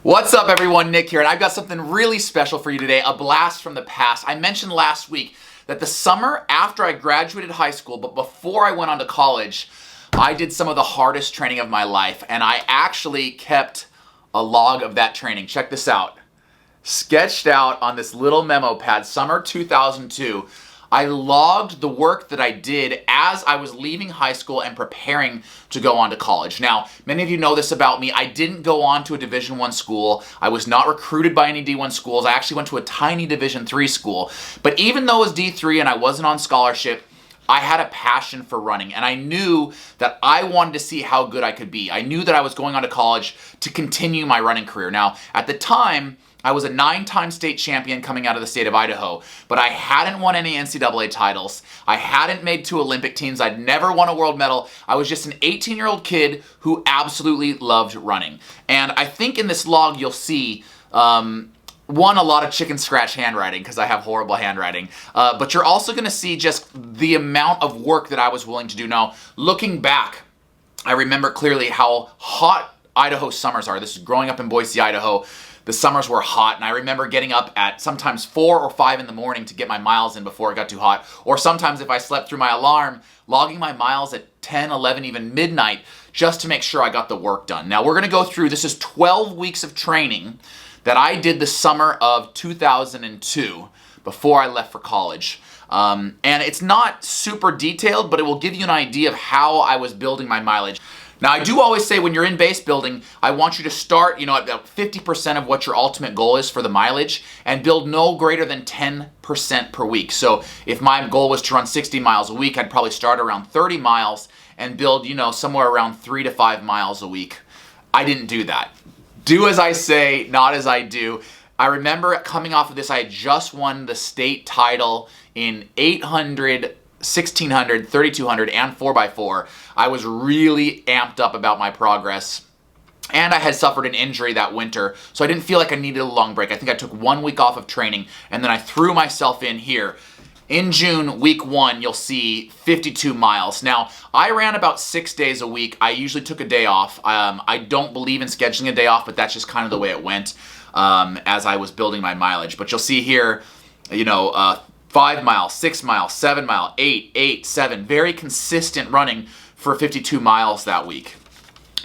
What's up everyone, Nick here, and I've got something really special for you today, a blast from the past. I mentioned last week that the summer after I graduated high school, but before I went on to college, I did some of the hardest training of my life, and I actually kept a log of that training. Check this out. Sketched out on this little memo pad, summer 2002, I logged the work that I did as I was leaving high school and preparing to go on to college. Now, many of you know this about me. I didn't go on to a Division I school. I was not recruited by any D1 schools. I actually went to a tiny Division III school. But even though it was D3 and I wasn't on scholarship, I had a passion for running, and I knew that I wanted to see how good I could be. I knew that I was going on to college to continue my running career. Now, at the time, I was a 9-time state champion coming out of the state of Idaho, but I hadn't won any NCAA titles. I hadn't made 2 Olympic teams. I'd never won a world medal. I was just an 18-year-old kid who absolutely loved running. And I think in this log you'll see, one, a lot of chicken scratch handwriting because I have horrible handwriting. But you're also going to see just the amount of work that I was willing to do. Now, looking back, I remember clearly how hot Idaho summers are. This is growing up in Boise, Idaho. The summers were hot, and I remember getting up at sometimes 4 or 5 in the morning to get my miles in before it got too hot. Or sometimes if I slept through my alarm, logging my miles at 10, 11, even midnight, just to make sure I got the work done. Now we're going to go through, this is 12 weeks of training that I did the summer of 2002 before I left for college. And it's not super detailed, but it will give you an idea of how I was building my mileage. Now, I do always say when you're in base building, I want you to start, at about 50% of what your ultimate goal is for the mileage and build no greater than 10% per week. So if my goal was to run 60 miles a week, I'd probably start around 30 miles and build, somewhere around 3 to 5 miles a week. I didn't do that. Do as I say, not as I do. I remember coming off of this, I had just won the state title in 800, 1600, 3200, and 4x4. I was really amped up about my progress, and I had suffered an injury that winter, so I didn't feel like I needed a long break. I think I took 1 week off of training, and then I threw myself in here. In June, week 1, you'll see 52 miles. Now, I ran about 6 days a week. I usually took a day off. I don't believe in scheduling a day off, but that's just kind of the way it went as I was building my mileage. But you'll see here, 5 miles, 6 miles, 7 miles, 8, 7. Very consistent running for 52 miles that week.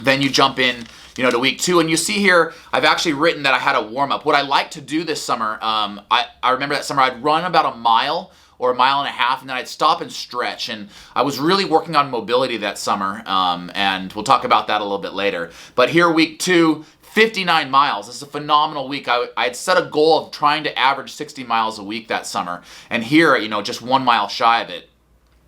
Then you jump in, to week 2, and you see here, I've actually written that I had a warm-up. What I like to do this summer, I remember that summer I'd run about a mile or a mile and a half, and then I'd stop and stretch. And I was really working on mobility that summer, and we'll talk about that a little bit later. But here, week 2, 59 miles. This is a phenomenal week. I had set a goal of trying to average 60 miles a week that summer. And here, just 1 mile shy of it,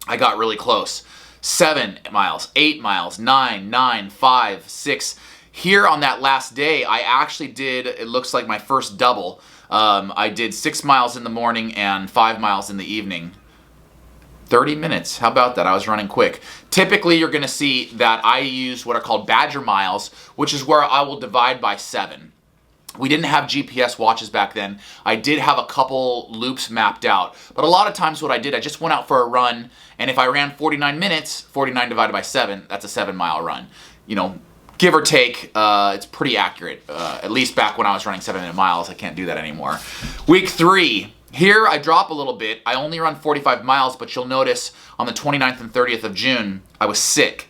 I got really close. 7 miles, 8 miles, 9, 5, 6. Here on that last day, I actually did, it looks like my first double. I did 6 miles in the morning and 5 miles in the evening. 30 minutes. How about that? I was running quick. Typically, you're going to see that I use what are called Badger miles, which is where I will divide by 7. We didn't have GPS watches back then. I did have a couple loops mapped out. But a lot of times what I did, I just went out for a run, and if I ran 49 minutes, 49 divided by 7, that's a 7-mile run. Give or take, it's pretty accurate. At least back when I was running 7-minute miles, I can't do that anymore. Week 3. Here, I drop a little bit. I only run 45 miles, but you'll notice on the 29th and 30th of June, I was sick.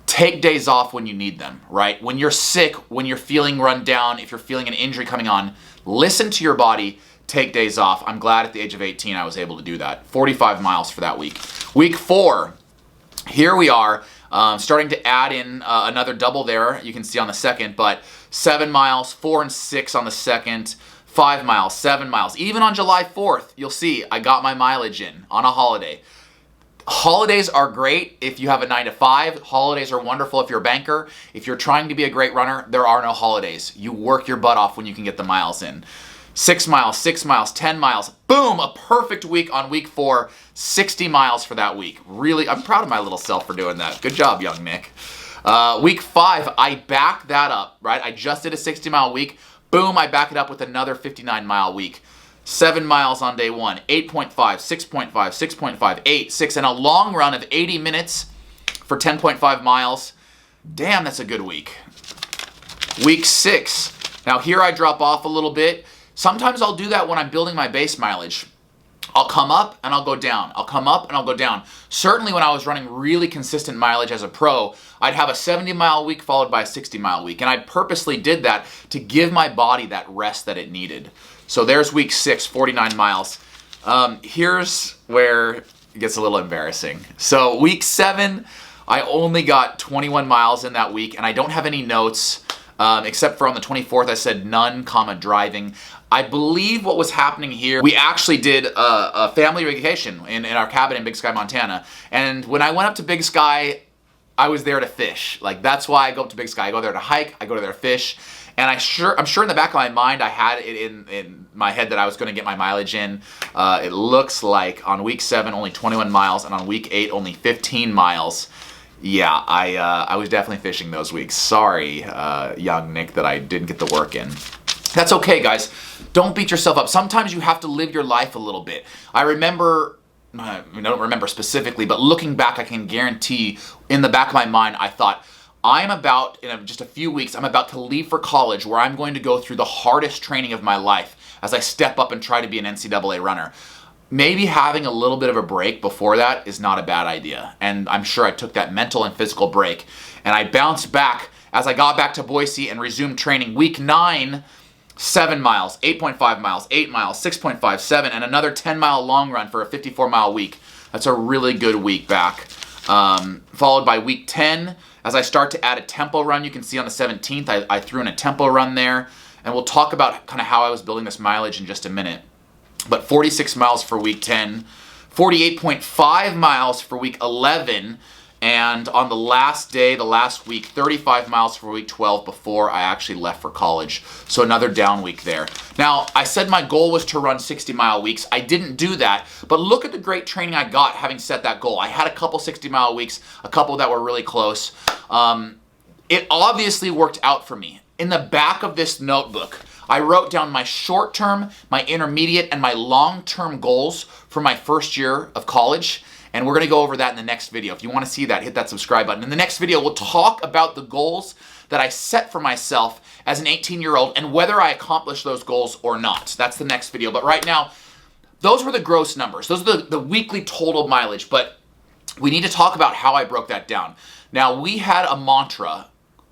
Take days off when you need them, right? When you're sick, when you're feeling run down, if you're feeling an injury coming on, listen to your body, take days off. I'm glad at the age of 18 I was able to do that. 45 miles for that week. Week 4, here we are, starting to add in another double there, you can see on the second, but 7 miles, 4 and 6 on the second, 5 miles, 7 miles. Even on July 4th, you'll see I got my mileage in on a holiday. Holidays are great if you have a 9 to 5. Holidays are wonderful if you're a banker. If you're trying to be a great runner, there are no holidays. You work your butt off when you can get the miles in. 6 miles, 6 miles, 10 miles. Boom, a perfect week on week 4. 60 miles for that week. Really, I'm proud of my little self for doing that. Good job, young Nick. Week 5, I backed that up, right? I just did a 60-mile week. Boom, I back it up with another 59-mile week. 7 miles on day 1, 8.5, 6.5, 6.5, 8, 6, and a long run of 80 minutes for 10.5 miles. Damn, that's a good week. Week 6, Now here I drop off a little bit. Sometimes I'll do that when I'm building my base mileage. I'll come up and I'll go down. I'll come up and I'll go down. Certainly when I was running really consistent mileage as a pro, I'd have a 70-mile week followed by a 60-mile week. And I purposely did that to give my body that rest that it needed. So there's week 6, 49 miles. Here's where it gets a little embarrassing. So week 7, I only got 21 miles in that week, and I don't have any notes, except for on the 24th, I said none, driving. I believe what was happening here, we actually did a family vacation in our cabin in Big Sky, Montana. And when I went up to Big Sky, I was there to fish. Like, that's why I go up to Big Sky. I go there to hike, I go there to fish. And I'm sure in the back of my mind, I had it in my head that I was going to get my mileage in. It looks like on week 7, only 21 miles, and on week 8, only 15 miles. Yeah, I was definitely fishing those weeks. Sorry, young Nick, that I didn't get the work in. That's okay, guys. Don't beat yourself up. Sometimes you have to live your life a little bit. I don't remember specifically, but looking back, I can guarantee in the back of my mind, I thought, I'm about, in just a few weeks, I'm about to leave for college where I'm going to go through the hardest training of my life as I step up and try to be an NCAA runner. Maybe having a little bit of a break before that is not a bad idea. And I'm sure I took that mental and physical break. And I bounced back as I got back to Boise and resumed training. Week 9, 7 miles, 8.5 miles, 8 miles, 6.5, 7, and another 10-mile long run for a 54-mile week. That's a really good week back. Followed by week 10, as I start to add a tempo run. You can see on the 17th, I threw in a tempo run there. And we'll talk about kind of how I was building this mileage in just a minute. But 46 miles for week 10, 48.5 miles for week 11, and on the last day, the last week, 35 miles for week 12 before I actually left for college. So another down week there. Now, I said my goal was to run 60-mile weeks. I didn't do that, but look at the great training I got having set that goal. I had a couple 60-mile weeks, a couple that were really close. It obviously worked out for me. In the back of this notebook, I wrote down my short-term, my intermediate, and my long-term goals for my first year of college. And we're going to go over that in the next video. If you want to see that, hit that subscribe button. In the next video, we'll talk about the goals that I set for myself as an 18-year-old and whether I accomplished those goals or not. That's the next video. But right now, those were the gross numbers. Those are the weekly total mileage. But we need to talk about how I broke that down. Now, we had a mantra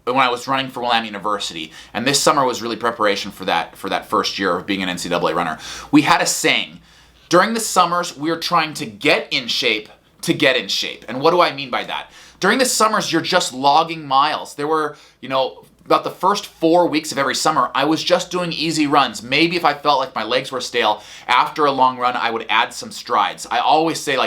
when I was running for Willamette University, and this summer was really preparation for that first year of being an NCAA runner. We had a saying. During the summers, we are trying to get in shape to get in shape. And what do I mean by that? During the summers, you're just logging miles. There were, about the first 4 weeks of every summer, I was just doing easy runs. Maybe if I felt like my legs were stale, after a long run, I would add some strides. I always say,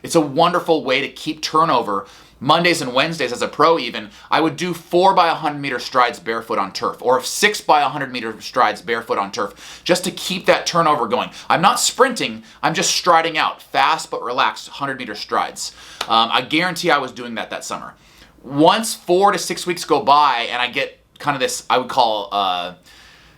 it's a wonderful way to keep turnover. Mondays and Wednesdays as a pro even, I would do 4 by 100 meter strides barefoot on turf, or 6 by 100 meter strides barefoot on turf, just to keep that turnover going. I'm not sprinting, I'm just striding out, fast but relaxed 100 meter strides. I guarantee I was doing that summer. Once 4 to 6 weeks go by and I get kind of this, I would call,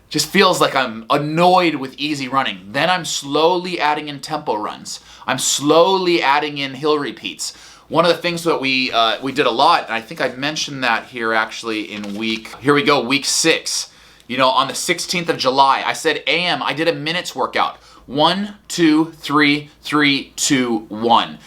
just feels like I'm annoyed with easy running, then I'm slowly adding in tempo runs. I'm slowly adding in hill repeats. One of the things that we did a lot, and I think I mentioned that here actually in week 6. On the 16th of July, I said AM, I did a minutes workout. 1, 2, 3, 3, 2, 1.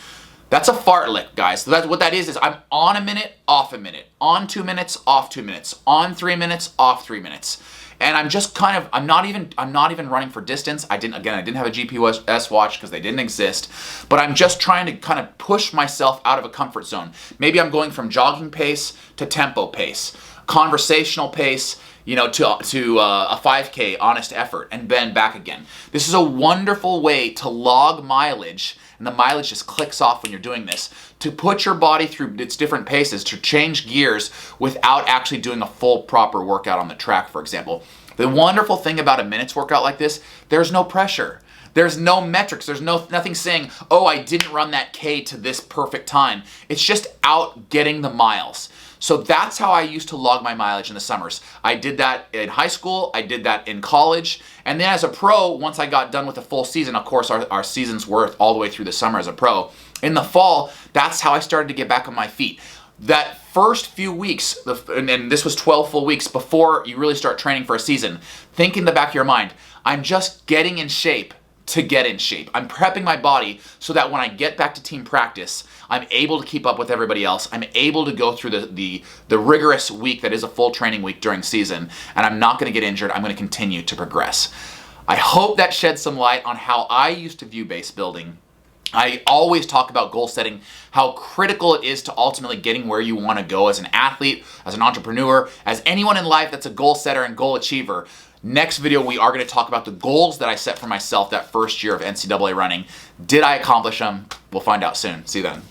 That's a fartlek, guys. So what that is I'm on a minute, off a minute. On 2 minutes, off 2 minutes. On 3 minutes, off 3 minutes. And I'm just I'm not even running for distance. I didn't have a GPS watch because they didn't exist, but I'm just trying to kind of push myself out of a comfort zone. Maybe I'm going from jogging pace to tempo pace, conversational pace, to a 5K honest effort, and then back again. This is a wonderful way to log mileage, and the mileage just clicks off when you're doing this, to put your body through its different paces, to change gears without actually doing a full proper workout on the track, for example. The wonderful thing about a minutes workout like this, there's no pressure. There's no metrics. There's nothing saying, oh, I didn't run that K to this perfect time. It's just out getting the miles. So that's how I used to log my mileage in the summers. I did that in high school, I did that in college, and then as a pro, once I got done with a full season, of course our seasons were all the way through the summer as a pro, in the fall, that's how I started to get back on my feet. that first few weeks, and this was 12 full weeks before you really start training for a season, think in the back of your mind, I'm just getting in shape to get in shape. I'm prepping my body so that when I get back to team practice, I'm able to keep up with everybody else. I'm able to go through the rigorous week that is a full training week during season, and I'm not going to get injured. I'm going to continue to progress. I hope that sheds some light on how I used to view base building. I always talk about goal setting, how critical it is to ultimately getting where you want to go as an athlete, as an entrepreneur, as anyone in life that's a goal setter and goal achiever. Next video, we are going to talk about the goals that I set for myself that first year of NCAA running. Did I accomplish them? We'll find out soon. See you then.